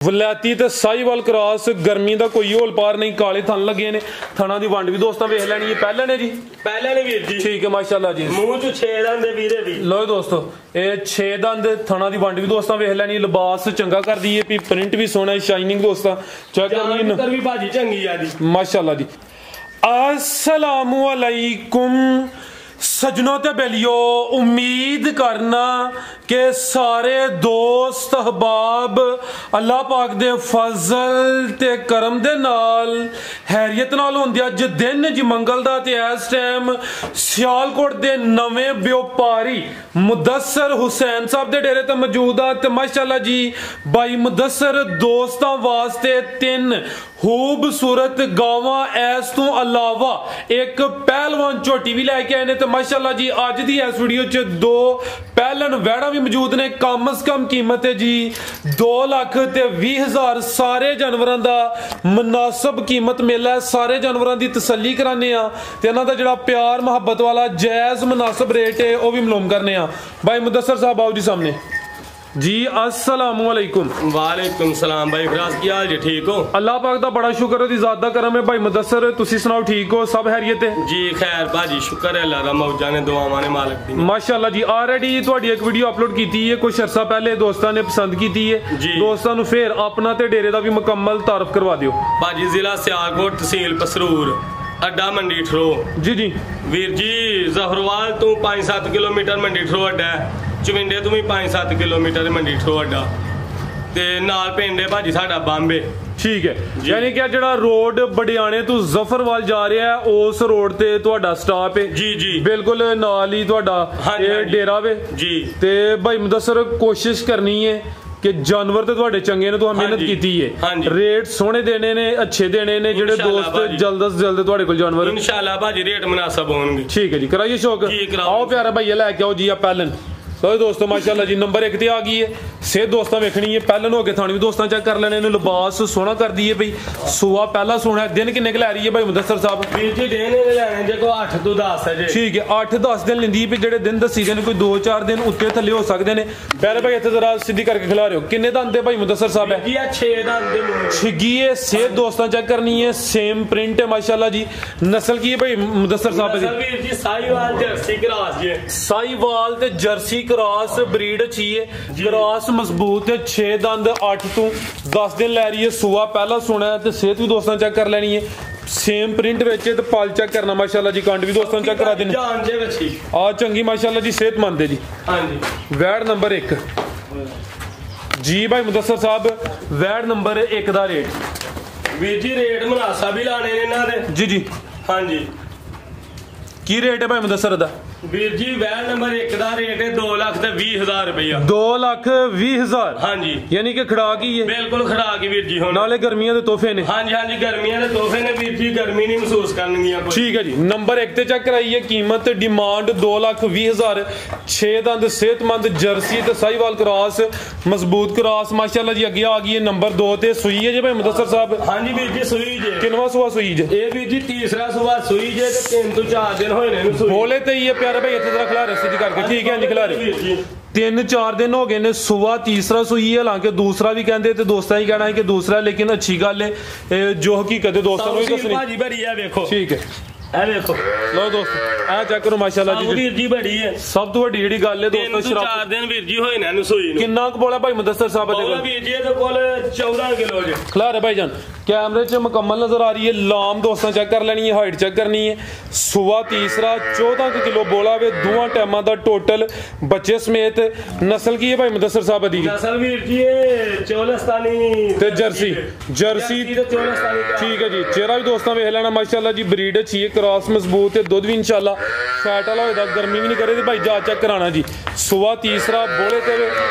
वलैती ते साहिवाल क्रॉस गर्मी का कोई होल पार नहीं, काले थन लगे ने। थना की वंड भी दोस्तों वेख लैनी है। पहले ने जी पहले ने वीर जी ठीक है माशाल्लाह जी। मूंह चो 6 दंद वीरे भी लो दोस्तों ये 6 दंद थना की वंड भी दोस्तों वेख लैनी। लिबास चंगा कर दी है, प्रिंट भी सोहना, शाइनिंग दोस्तों चेक करनी भाजी चंगी है माशाल्लाह जी। अस्सलामु अलैकुम सजनों ते बेलियो, उम्मीद करना कि सारे दोस्त अहबाब अल्लाह पाक दे फजल ते करम दे नाल हैरियत नाल होंदे। अज दिन जी मंगल दा ते इस टाइम सियालकोट दे नवें व्यापारी मुदस्सर हुसैन साहब दे डेरे ते मौजूद आ ते माशाल्लाह जी भाई मुदस्सर दोस्तां वास्ते 3 खूबसूरत गावां इस तो अलावा एक पहलवान झोटी भी लैके आए ने ते माशाल्लाह जी अज दी इस वीडियो च 2 पहलन वैड़ा भी मौजूद ने। कम से कम कीमत है जी 2,20,000। सारे जानवरों का मुनासिब कीमत मेला है, सारे जानवरों की तसल्ली कराने ते इन्हां दा जिहड़ा प्यार मुहब्बत वाला जायज़ मुनासिब रेट है वह भी मालूम करने। भाई मुदस्सर साहब आओ जी सामने जी। अस्सलामु अलैकुम। वालेकुम सलाम भाई फिराज की हाल जी, ठीक हो? अल्लाह पाक दा बड़ा शुक्र है, ज़ात दा करम है। भाई मुदस्सर तुसी सुनाओ ठीक हो, सब हैरियत है जी? खैर भाजी शुक्र है अल्लाह दा, मौजा ने दुआवां ने मालिक दी माशाल्लाह जी। ऑलरेडी तुहाडी एक वीडियो अपलोड की है कुछ अरसा पहले, दोस्तों ने पसंद की है जी। दोस्तों नु फिर अपना ते डेरे दा भी मुकम्मल तारफ करवा दियो। भाजी जिला सियालकोट तहसील पसरूर अड्डा मंडी ठरो जी जी वीर जी। जहरवाल तू 5-7 किलोमीटर मंडी ठरो अड्डा है, चविंडे तू भी 5-7 किलोमीटर मंडी ठरो अड्डा ते नाल पिंड है भाजी साडा बांबे। ठीक है, यानी कि जेड़ा रोड बडियाने तो जफरवाल जा रहा है उस रोड ते तुहाडा स्टॉप है जी जी बिल्कुल नाल ही तुहाडा डेरा वे जी। ते भाई मुदस्सर कोशिश करनी है कि जानवर तो तुहाडे चंगे ने, तुहां मेहनत कीती है, रेट सोहने देने ने, अच्छे देने ने, जेड़े दोस्त जल्द से जल्द तुहाडे कोल जानवर इंशाल्लाह भाजी रेट मुनासिब होंगे। ठीक है जी, कराइए शौक। आओ प्यारा भैया लैके आओ जी आप पहलन। तो दोस्तों माशाल्लाह जी नंबर 1 ते आ गई है। सेहत दोस्तों वेखनी है, पहलन हो गए थाने भी दोस्तों चेक कर लेने। लिबास सोहना कर दी है भाई, सुआ पहला सोना है। दिन किन्ने लै रही है भाई मुदस्सर साहब? वीर जी दिन लैने जे को 8 तो 10 है जी। ठीक है 8-10 दिन लेंदी है, जेडे दिन दसी दे कोई 2-4 दिन उत्ते थल्ले हो सकते हैं। प्यारे भाई इत्थे जरा सीधी करके खिला रहे हो, किन्ने दंद है भाई मुदस्सर साहब? है 6 दंद छिगी है। सेहत दोस्तों चेक करनी है, सेम प्रिंट है माशाल्लाह जी। नस्ल की है भाई मुदस्सर साहब दी? वीर जी साहिवाल जर्सी क्रॉस जी। साहिवाल ते जर्सी क्रॉस ब्रीड अच्छी है, क्रॉस मजबूत है। 6 दंद 8 तो 10 दिन लै रही है, सुआ पहला सोना है। सेहत भी दोस्तों चेक कर लेनी है, सेम प्रिंट वेचे ते पल चेक करना माशाल्लाह जी। कंड भी दोस्तों चेक करा देने आ चंगी माशाल्लाह जी, सेहतमंद है जी। हां जी वैड नंबर 1 जी भाई मुदस्सर साहब, वैड नंबर 1 दा रेट वीर जी रेट मुनासा भी लाने ने ना दे जी जी। हां जी की रेट है भाई मुदस्सर दा? वीर जी वैन नंबर 1 का रेट है 2,20,000 रुपया। 2,20,000 हाँ जी, यानी कि खड़ा की है बिल्कुल खड़ा की वीर जी। नाले गर्मियां दे तोहफे ने। हाँ जी गर्मियां दे तोहफे ने वीर जी, गर्मी नहीं महसूस करनी। ठीक है जी, नंबर 1 ते चेक कराइए। कीमत डिमांड 2,20,000। 6 दंद सेहतमंद जर्सी ते साहिवाल क्रॉस मजबूत क्रॉस माशाल्लाह जी। अगे आ गई है नंबर 2 ते सुई है जी भाई मुदस्सर साहब? हाँ जी वीर जी सुई जे। किनवा सुआ सुई जे? ये वीर जी तीसरा सुआ सुई जे ते 3 तो 4 दिन होए ने सुई। बोले ते ये प्यारे भाई इत्थे जरा खिला रहे सी करके। ठीक है जी खिला रहे 3-4 दिन हो गए ने, सुबह तीसरा सुई है। हालांकि दूसरा भी कहते तो दोस्तों ही कहना है कि दूसरा, लेकिन अच्छी गल है जो हकीकत है दोस्तों को दसनी। ठीक है देखो लो दोस्तों आ चेक करो माशाल्लाह जी। वीर जी बड़ी है, सब तो बड़ी जेडी गल है दोस्तों। 4 दिन वीर जी होए ने सोई नु। कितना क बोला भाई मुदस्सर साहब दे कोल? वीर जी दे कोल 14 किलो जे। खिला रहे भाईजान, कैमरे च मुकम्मल नजर आ रही है। लाम दोस्तों चेक कर लेनी है, हाइट चेक करनी है। सुबह तीसरा 14 किलो बोला वे, दोवां टाइमां दा टोटल बच्चे समेत। नस्ल की है भाई मुदस्सर साहब दी? नस्ल वीर जी चौलस्तानी ते जर्सी ठीक है जी। चेहरा भी दोस्तों वेख लेना माशाल्लाह जी, ब्रीड अच्छी है, क्रॉस मजबूत है, दुध भी इंशाल्लाह फैट वाला होएगा, गर्मी भी नहीं करे भाई जा चेक कराना जी। सुबह तीसरा बोले ते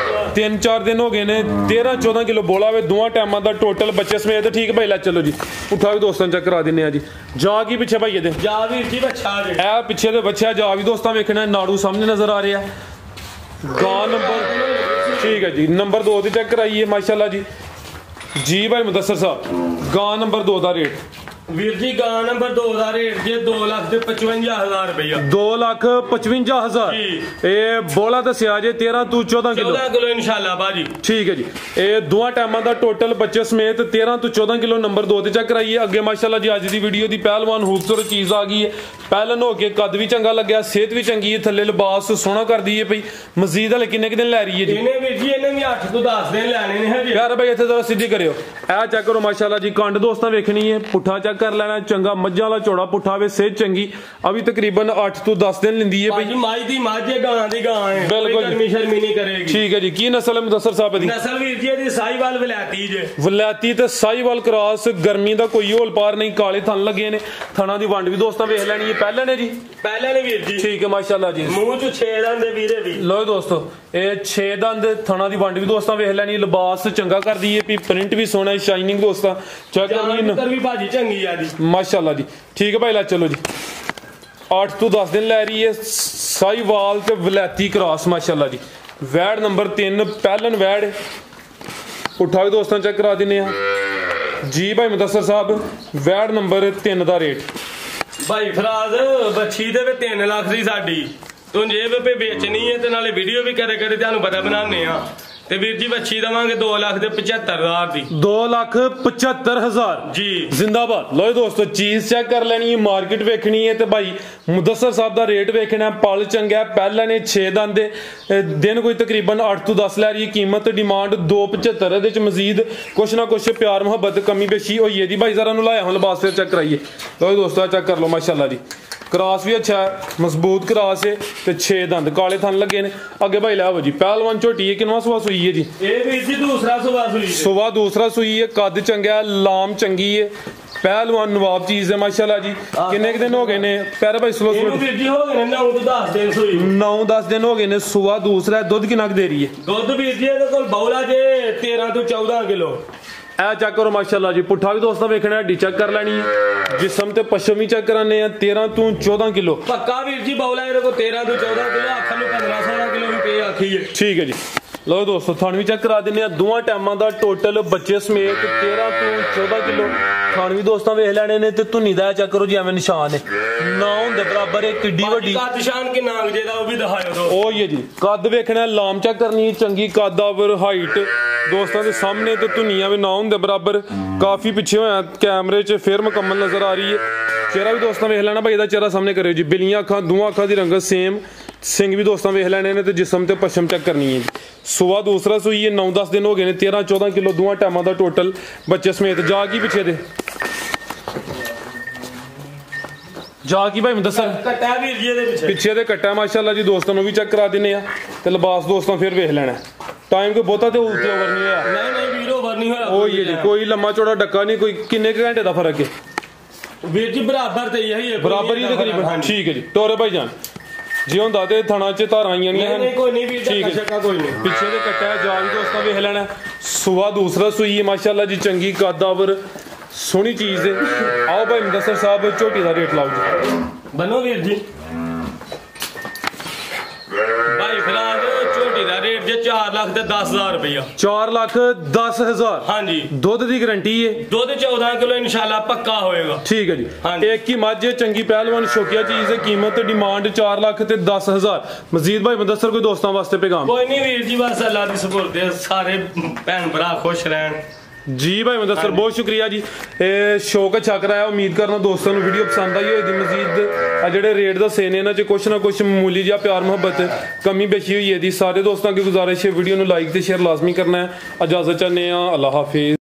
3-4 दिन हो गए ने, 13-14 किलो बोला वे, दोवां टाइमां दा टोटल बच्चे समेत। ठीक है भाई ला चलो जी, उठा भी दोस्तों चेक करा देने जी। जा की पिछे भाई दे जा वीर जी बच्चा जे ए पिछे दे बच्चा जा भी दोस्तों वेखना। नाड़ू सामने नजर आ रहा है। गां नंबर ठीक है जी, नंबर 2 दी चेक कराइए माशाल्लाह जी। जी भाई मुदस्सर साहब, गां नंबर 2 दा रेट ਵੀਰ ਜੀ ਗਾਂ ਨੰਬਰ 2 ਦਾ ਰੇਟ ਜੇ 2,55,000 ਰੁਪਇਆ 2,55,000 ਜੀ। ਇਹ ਬੋਲਾ ਦੱਸਿਆ ਜੇ 13 ਤੋਂ 14 ਕਿਲੋ 14 ਕਿਲੋ ਇਨਸ਼ਾਅੱਲਾ ਭਾਜੀ। ਠੀਕ ਹੈ ਜੀ। ਇਹ ਦੋਵਾਂ ਟਾਈਮਾਂ ਦਾ ਟੋਟਲ ਬੱਚੇ ਸਮੇਤ 13 ਤੋਂ 14 ਕਿਲੋ ਨੰਬਰ 2 ਤੇ ਚੈੱਕ ਕਰਾਈਏ। ਅੱਗੇ ਮਾਸ਼ਾਅੱਲਾ ਜੀ ਅੱਜ ਦੀ ਵੀਡੀਓ ਦੀ ਪਹਿਲਵਾਨ ਖੂਬਸੂਰਤ ਚੀਜ਼ ਆ ਗਈ ਹੈ। ਪਹਿਲਨ ਹੋ ਕੇ ਕੱਦ ਵੀ ਚੰਗਾ ਲੱਗਿਆ, ਸਿਹਤ ਵੀ ਚੰਗੀ ਹੈ, ਥੱਲੇ ਲਿਬਾਸ ਸੋਹਣਾ ਕਰਦੀ ਹੈ। ਪਈ ਮਜ਼ੀਦ ਹਲੇ ਕਿੰਨੇ ਦਿਨ ਲੈ ਰਹੀ ਹੈ ਜੀ? ਇਹਨੇ ਵੀਰ ਜੀ ਇਹਨੇ ਵੀ 8 ਤੋਂ 10 ਦਿਨ ਲੈਣੇ ਨੇ ਹਜੇ। ਯਾਰ ਭਾਈ ਇੱਥੇ ਜ਼ਰਾ ਸਿੱਧੀ ਕਰਿਓ। ਇਹ ਚੈੱਕ ਕਰੋ ਮਾਸ਼ਾਅੱਲਾ ਜੀ, ਕੰਡ ਦੋਸਤਾਂ ਵੇਖਣੀ ਹੈ, ਪੁੱਠਾ ਚੈੱਕ ਕਰ ਲੈਣਾ, ਚੰਗਾ ਮੱਝਾਂ ਵਾਲਾ ਚੌੜਾ ਪੁੱਠਾ ਵੇ, ਸਿਹਤ ਚੰਗੀ। ਅਭੀ ਤਕਰੀਬਨ 8 ਤੋਂ 10 ਦਿਨ ਲੈਂਦੀ ਹੈ ਭਾਈ। ਭਾਜੀ ਮਾਝ ਦੀ ਮੱਝ ਹੈ, ਗਾਂ ਦੀ ਗਾਂ ਹੈ, ਬਿਲਕੁਲ। ਕੋਈ ਗਰਮੀ ਸ਼ਰਮੀ ਨਹੀਂ ਕਰੇਗੀ। ਠੀਕ ਹੈ ਜੀ। ਕੀ ਨਸਲ ਹੈ ਮੁਦੱਸਰ ਸਾਹਿਬ ਦੀ? ਨਸਲ ਵੀਰ ਜੀ ਇਹਦੀ ਸਾਹੀਵਾਲ ਵਲੈਤੀ ਜੇ। ਵਲੈਤੀ ਤੇ ਸਾਹੀਵਾਲ ਕ੍ਰਾਸ, ਗਰਮੀ ਦਾ ਕੋਈ ਹੋਲ ਪਾਰ ਨਹੀਂ, ਕਾਲੇ ਥਣ ਲੱਗੇ ਨੇ। ਥਣਾ ਦੀ ਵੰਡ ਵੀ ਦੋਸਤਾਂ ਵੇਖ ਲੈਣੀ ਹੈ। ਪਹਿਲਾਂ ਨੇ ਜੀ? ਪਹਿਲਾਂ ਨੇ ਵੀਰ ਜੀ। ਠੀਕ ਹੈ ਮਾਸ਼ਾਅੱਲਾ ਜੀ। ਮੂੰਹ ਚ 6 ਦੰਦ ਵੀਰੇ ਵੀ। ਲੋ ਦੋਸਤੋ ਇਹ 6 ਦੰਦ, ਥਣਾ ਦੀ ਵੰਡ ਵੀ ਦੋਸਤਾਂ ਵੇਖ ਲੈਣੀ, ਲਿਬਾਸ ਚੰਗਾ ਕਰਦੀ ਹੈ, ਵੀ ਪ੍ਰਿੰਟ ਵੀ ਸੋਹਣਾ, ਸ਼ਾਈਨਿੰਗ ਦੋਸਤਾਂ ਚੈੱਕ ਕਰਨੀ ਵੀ ਭਾਜੀ ਚੰਗੀ ਆ ਦੀ ਮਾਸ਼ਾਅੱਲਾ ਜੀ। ਠੀਕ ਹੈ ਭਾਈ, ਲੈ ਚਲੋ ਜੀ। 8 ਤੋਂ 10 ਦਿਨ ਲੈ ਰਹੀ ਹੈ, ਸਾਹੀਵਾਲ ਤੇ ਵਲੈਤੀ ਕ੍ਰਾਸ ਮਾਸ਼ਾਅੱਲਾ ਜੀ। ਵੈੜ ਨੰਬਰ 3 ਪਹਿਲਨ ਵੈੜ, ਪੁੱਠਾ ਵੀ ਦੋਸਤਾਂ ਚੈੱਕ ਕਰਾ ਦਿੰਨੇ ਆ ਜੀ ਭਾਈ ਮੁਦੱਸਰ ਸਾਹਿਬ। ਵੈੜ ਨੰਬਰ 3 ਦਾ ਰੇਟ ਭਾਈ ਫਰਾਜ਼ ਬੱਚੀ ਦੇ ਵੀ 3 ਲੱਖ ਦੀ ਸਾਡੀ, ਤੂੰ ਜੇ ਵੇ ਵੇਚਣੀ ਹੈ ਤੇ ਨਾਲੇ ਵੀਡੀਓ ਵੀ ਕਦੇ ਕਦੇ ਤੁਹਾਨੂੰ ਪਤਾ ਬਣਾਉਂਦੇ ਆ। ਤੇ ਵੀਰ ਜੀ ਬੱਚੀ ਦਵਾਂਗੇ 2,75,000 ਦੀ। 2,75,000 ਜੀ ਜ਼ਿੰਦਾਬਾਦ। ਲੋ ਦੋਸਤੋ ਚੀਜ਼ ਚੈੱਕ ਕਰ ਲੈਣੀ ਹੈ, ਮਾਰਕੀਟ ਵੇਖਣੀ ਹੈ ਤੇ ਭਾਈ ਮੁਦੱਸਰ ਸਾਹਿਬ ਦਾ ਰੇਟ ਵੇਖਣਾ। ਪਲ ਚੰਗਾ, ਪਹਿਲਾਂ ਨੇ 6 ਦੰਦ ਦੇ ਦਿਨ ਕੋਈ ਤਕਰੀਬਨ 8 ਤੋਂ 10 ਲੈ ਰਹੀ ਹੈ। ਕੀਮਤ ਡਿਮਾਂਡ 2,75 ਇਹਦੇ ਚ ਮਜ਼ੀਦ ਕੁਛ ਨਾ ਕੁਛ ਪਿਆਰ ਮੁਹੱਬਤ ਕਮੀ ਬੇਸ਼ੀ ਹੋਈ ਹੈ ਜੀ। ਭਾਈ ਜ਼ਰਾ ਨੂੰ ਲਾਇਆ ਹੁਣ ਲਿਬਾਸ ਫਿਰ ਚੈੱਕ ਕਰਾਈਏ। ਲੋ ਦੋਸਤੋ ਚੈੱਕ ਕਰ ਲਓ ਮਾਸ਼ਾਅੱਲਾ ਜੀ। ਕ੍ਰਾਸ ਵੀ ਅੱਛਾ ਹੈ, ਮਜ਼ਬੂਤ ਕ੍ਰਾਸ ਹੈ ਤੇ 6 ਦੰਦ ਕਾਲੇ ਥਣ ਲੱਗੇ ਨੇ। ਅੱਗੇ ਭਾਈ ਲਿਆਓ ਜੀ। ਪਹਿਲਵਾਨ ਝੋਟੀ ਹੈ, ਕਿੰਨਵਾਂ ਸੂਆ ਸੂਈ ਹੈ ਜੀ? ਇਹ ਵੀਰ ਜੀ ਦੂਸਰਾ ਸੁਬਾ ਸੂਈ। ਸੁਬਾ ਦੂਸਰਾ ਸੂਈ ਹੈ, ਕੱਦ ਚੰਗਾ, ਲਾਮ ਚੰਗੀ ਹੈ, ਪਹਿਲਵਾਨ ਨਵਾਬ ਚੀਜ਼ ਹੈ ਮਾਸ਼ਾਅੱਲਾ ਜੀ। ਕਿੰਨੇ ਕੁ ਦਿਨ ਹੋ ਗਏ ਨੇ ਪਿਆਰੇ ਭਾਈ? ਸਲੋ ਇਹਨੂੰ ਵੀਰ ਜੀ ਹੋ ਗਏ ਨੇ 9 ਤੋਂ 10 ਦਿਨ ਸੂਈ। 9-10 ਦਿਨ ਹੋ ਗਏ ਨੇ। ਸੁਬਾ ਦੂਸਰਾ, ਦੁੱਧ ਕਿੰਨਾ ਕੁ ਦੇ ਰਹੀ ਹੈ? ਦੁੱਧ ਵੀਰ ਜੀ ਇਹਦੇ ਕੋਲ ਬੌਲਾ ਜੇ 13 ਤੋਂ 14 ਕਿਲੋ। ਇਹ ਚੈੱਕ ਕਰੋ ਮਾਸ਼ਾਅੱਲਾ ਜੀ। ਪੁੱਠਾ ਵੀ ਦੋਸਤਾਂ ਵੇਖਣਾ, ਹੱਡੀ ਚੈੱਕ ਕਰ ਲੈਣੀ ਹੈ, ਜਿਸਮ ਤੇ ਪਸ਼ਮ ਵੀ ਚੈੱਕ ਕਰਾਨੇ ਆ। 13 ਤੋਂ 14 ਕਿਲੋ ਪੱਕਾ ਵੀਰ ਜੀ ਬੌਲਾ ਇਹਦੇ ਕੋਲ 13 ਤੋਂ 14 ਕਿਲੋ, ਆਖਰ ਨੂੰ 15-16 ਕਿਲੋ ਵੀ ਪੇ ਆਖੀ ਹੈ। ਠੀਕ ਹੈ ਜੀ। ਲਓ ਦੋਸਤੋ ਥਣ ਵੀ ਚੈੱਕ ਕਰਾ ਦਿੰਨੇ ਆ। ਦੋਵਾਂ ਟਾਈਮਾਂ ਦਾ ਟੋਟਲ ਬੱਚੇ ਸਮੇਤ 13 ਤੋਂ 14 ਕਿਲੋ ਥਣ ਵੀ ਦੋਸਤਾਂ ਵੇਖ ਲੈਣੇ ਨੇ। ਤੇ ਧੁੰਨੀ ਦਾ ਚੈੱਕ ਕਰੋ ਜੀ, ਐਵੇਂ ਨਿਸ਼ਾਨ ਹੈ ਨਾ ਹੁੰਦੇ ਬਰਾਬਰ। ਇਹ ਕਿੱਡੀ ਵੱਡੀ ਕੱਦ ਸ਼ਾਨ ਕਿੰਨਾ ਜੇ ਦਾ ਉਹ ਵੀ ਦਿਖਾਇਓ ਦੋ। ਉਹ ਹੀ ਹੈ ਜੀ। ਕੱਦ ਵੇਖਣਾ, ਲਾਮ ਚੈੱਕ ਕਰਨੀ, ਚੰਗੀ ਕੱਦਾਵਰ ਹਾਈਟ ਦੋਸਤਾਂ ਦੇ ਸਾਹਮਣੇ ਤੇ ਧੁੰਨੀਆਂ ਵੀ ਨਾ ਹੁੰਦੇ ਬਰਾਬਰ। ਕਾਫੀ ਪਿੱਛੇ ਹੋਇਆ ਕੈਮਰੇ 'ਚ, ਫਿਰ ਮੁਕੰਮਲ ਨਜ਼ਰ ਆ ਰਹੀ ਹੈ। ਚਿਹਰਾ ਵੀ ਦੋਸਤਾਂ ਵੇਖ ਲੈਣਾ ਭਾਈ, ਇਹਦਾ ਚਿਹਰਾ ਸਾਹਮਣੇ ਕਰਿਓ ਜੀ। ਬਿੱਲੀਆਂ ਅੱਖਾਂ, ਦੋਵਾਂ ਅੱਖਾਂ ਦੀ ਰੰਗਤ ਸੇਮ, ਸਿੰਘ ਵੀ ਦੋਸਤਾਂ ਵੇਖ ਲੈਣੇ ਨੇ ਤੇ ਜਿਸਮ ਤੇ ਪਸ਼ਮ ਚੈੱਕ ਕਰਨੀ ਹੈ ਜੀ। ਸੁਬਾ ਦੂਸਰਾ ਸੂਈ ਹੈ, 9-10 ਦਿਨ ਹੋ ਗਏ ਨੇ। 13-14 ਕਿਲੋ ਦੋਵਾਂ ਟਾਈਮਾਂ ਦਾ ਟੋਟਲ ਬੱਚੇ ਸਮੇਤ। ਜਾ ਕੀ ਪਿੱਛੇ ਦੇ ਜਾ ਕੀ ਭਾਈ ਮੁਦੱਸਰ? ਕੱਟਾ ਵੀਰ ਜੀ ਇਹਦੇ ਪਿੱਛੇ ਦੇ ਕੱਟਾ ਮਾਸ਼ਾਅੱਲਾ ਜੀ। ਦੋਸਤਾਂ ਨੂੰ ਵੀ ਚੈੱਕ ਕਰਾ ਦਿੰਨੇ ਆ ਤੇ ਲਿਬਾਸ ਦੋਸਤਾਂ ਫਿਰ ਵੇਖ ਲੈਣਾ। ਟਾਈਮ ਕੋਈ ਬਹੁਤਾ ਤੇ ਉੱਤੇ ਓਵਰ ਨਹੀਂ ਹੋਇਆ। ਨਹੀਂ ਵੀਰੋ ਓਵਰ ਨਹੀਂ ਹੋਇਆ। ਉਹ ਹੀ ਹੈ ਜੀ, ਕੋਈ ਲੰਮਾ ਚੌੜਾ ਡੱਕਾ ਨਹੀਂ। ਕੋਈ ਕਿੰਨੇ ਘੰਟੇ ਦਾ ਫਰਕ ਹੈ ਵੀਰ ਜੀ? ਬਰਾਬਰ ਤੇ ਇਹੀ ਹੈ, ਬਰਾਬਰ ਹੀ ਤਕਰੀਬਨ। ਠੀਕ ਹੈ ਜੀ। ਟੋਰੇ ਭਾਈ ਜਾਨ ਜੇ ਹੁੰਦਾ ਤੇ ਥਣਾ 'ਚ ਧਾਰਾਂ ਆਈਆਂ ਨਹੀਂ ਕੋਈ ਨਹੀਂ ਵੀਰ ਜੀ, ਸ਼ੱਕਾ ਕੋਈ ਨਹੀਂ। ਪਿੱਛੇ ਦੇ ਕੱਟਾ ਜਾ ਵੀ ਦੋਸਤਾਂ ਵੇਖ ਲੈਣਾ। ਸੁਬਾ ਦੂਸਰਾ ਸੂਈ ਹੈ ਮਾਸ਼ਾਅੱਲਾ ਜੀ, ਚੰਗੀ ਕੱਦਾਵਰ ਸੋਹਣੀ ਚੀਜ਼ ਹੈ। ਆਓ ਭਾਈ ਮੁਦੱਸਰ ਸਾਹਿਬ ਝੋਟੀ ਦਾ ਰੇਟ ਲਾਓ ਜੀ। ਬਨੋ ਵੀਰ ਜੀ। ਭਾਈ ਫਿਲਹਾਲ ਝੋਟੀ ਦਾ ਰੇਟ ਜੇ 4,10,000 ਰੁਪਇਆ। 4,10,000 ਹਾਂਜੀ। ਦੁੱਧ ਦੀ ਗਾਰੰਟੀ ਹੈ? ਦੁੱਧ 14 ਕਿਲੋ ਇਨਸ਼ਾਅੱਲਾ ਪੱਕਾ ਹੋਏਗਾ। ਠੀਕ ਹੈ ਜੀ। ਹਾਂਜੀ। ਇੱਕ ਹੀ ਮੱਝ ਚੰਗੀ ਪਹਿਲਵਾਨ ਸ਼ੌਕੀਆ ਚੀਜ਼ ਹੈ। ਕੀਮਤ ਡਿਮਾਂਡ 4,10,000। ਮਜ਼ੀਦ ਭਾਈ ਮੁਦੱਸਰ ਕੋਈ ਦੋਸਤਾਂ ਵਾਸਤੇ ਪੈਗਾਮ? ਕੋਈ ਨਹੀਂ ਵੀਰ ਜੀ, ਬਸ ਅੱਲਾ ਦੀ ਸਪੁਰਦ ਹੈ, ਸਾਰੇ ਭੈਣ ਭਰਾ ਖੁਸ਼ ਰਹਿਣ। ਜੀ ਭਾਈ ਮੁਦੱਸਰ ਬਹੁਤ ਸ਼ੁਕਰੀਆ ਜੀ। ਇਹ ਸ਼ੌਕ ਅੱਛਾ ਕਰਾਇਆ। ਉਮੀਦ ਕਰਨਾ ਦੋਸਤਾਂ ਨੂੰ ਵੀਡੀਓ ਪਸੰਦ ਆਈ ਹੋਏਗੀ। ਮਜ਼ੀਦ ਆ ਜਿਹੜੇ ਰੇਟ ਦੱਸੇ ਨੇ ਇਹਨਾਂ 'ਚ ਕੁਛ ਨਾ ਕੁਛ ਮਾਮੂਲੀ ਜਿਹਾ ਪਿਆਰ ਮੁਹੱਬਤ ਕਮੀ ਬੇਸ਼ੀ ਹੋਈ ਹੈ ਦੀ। ਸਾਰੇ ਦੋਸਤਾਂ ਅੱਗੇ ਗੁਜ਼ਾਰਿਸ਼ ਹੈ ਵੀਡੀਓ ਨੂੰ ਲਾਈਕ ਤੇ ਸ਼ੇਅਰ ਲਾਜ਼ਮੀ ਕਰਨਾ ਹੈ। ਇਜਾਜ਼ਤ ਚਾਹੁੰਦੇ ਹਾਂ। ਅੱਲਾ ਹਾਫਿਜ਼।